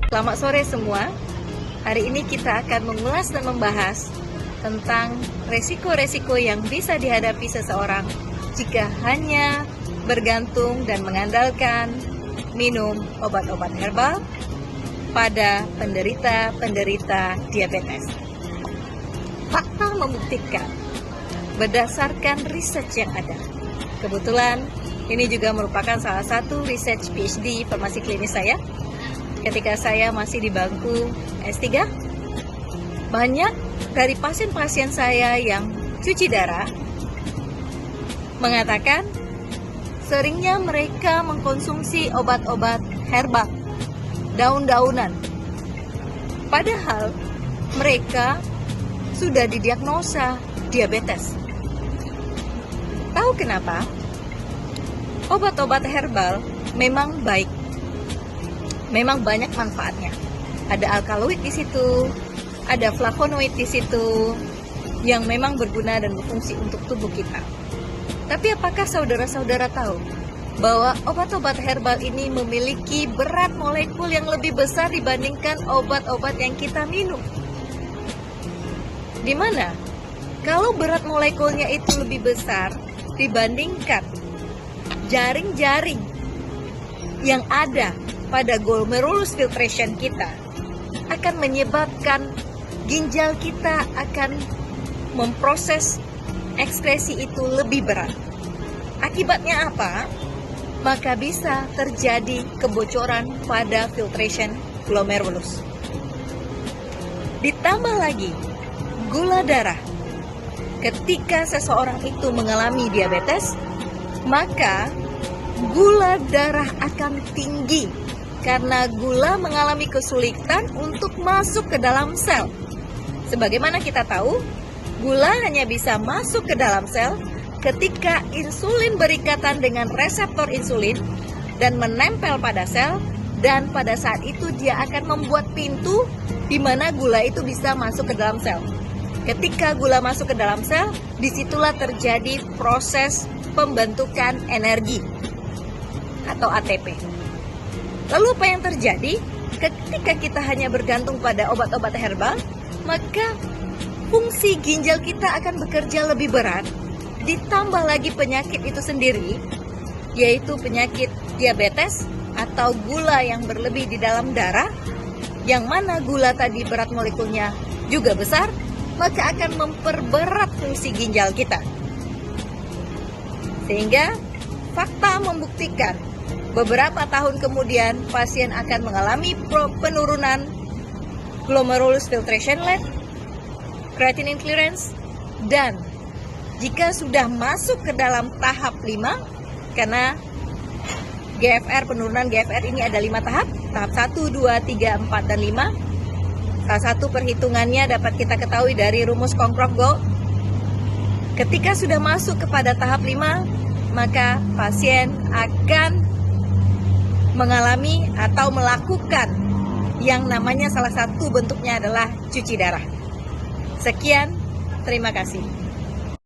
Selamat sore semua. Hari ini kita akan mengulas dan membahas tentang resiko-resiko yang bisa dihadapi seseorang jika hanya bergantung dan mengandalkan minum obat-obat herbal pada penderita diabetes. Fakta membuktikan berdasarkan riset yang ada. Kebetulan ini juga merupakan salah satu research PhD farmasi klinis saya. Ketika saya masih di bangku S3, banyak dari pasien-pasien saya yang cuci darah mengatakan seringnya mereka mengkonsumsi obat-obat herbal, daun-daunan. Padahal mereka sudah didiagnosa diabetes. Tahu kenapa? Obat-obat herbal memang baik. Memang banyak manfaatnya. Ada alkaloid di situ, ada flavonoid di situ yang memang berguna dan berfungsi untuk tubuh kita. Tapi apakah saudara-saudara tahu bahwa obat-obat herbal ini memiliki berat molekul yang lebih besar dibandingkan obat-obat yang kita minum? Di mana? Kalau berat molekulnya itu lebih besar dibandingkan jaring-jaring yang ada pada glomerulus filtration kita, akan menyebabkan ginjal kita akan memproses ekskresi itu lebih berat. Akibatnya apa? Maka bisa terjadi kebocoran pada filtration glomerulus. Ditambah lagi gula darah. Ketika seseorang itu mengalami diabetes, maka gula darah akan tinggi karena gula mengalami kesulitan untuk masuk ke dalam sel. Sebagaimana kita tahu, gula hanya bisa masuk ke dalam sel ketika insulin berikatan dengan reseptor insulin dan menempel pada sel, dan pada saat itu dia akan membuat pintu di mana gula itu bisa masuk ke dalam sel. Ketika gula masuk ke dalam sel, disitulah terjadi proses pembentukan energi atau ATP. Lalu apa yang terjadi? Ketika kita hanya bergantung pada obat-obat herbal, maka fungsi ginjal kita akan bekerja lebih berat. Ditambah lagi penyakit itu sendiri, yaitu penyakit diabetes atau gula yang berlebih di dalam darah, yang mana gula tadi berat molekulnya juga besar, maka akan memperberat fungsi ginjal kita. Sehingga fakta membuktikan beberapa tahun kemudian pasien akan mengalami penurunan glomerulus filtration rate, creatinine clearance, dan jika sudah masuk ke dalam tahap 5, karena GFR, penurunan GFR ini ada 5 tahap, tahap 1, 2, 3, 4, dan 5. Salah satu perhitungannya dapat kita ketahui dari rumus Cockcroft-Gault. Ketika sudah masuk kepada tahap 5, maka pasien akan mengalami atau melakukan yang namanya salah satu bentuknya adalah cuci darah. Sekian, terima kasih.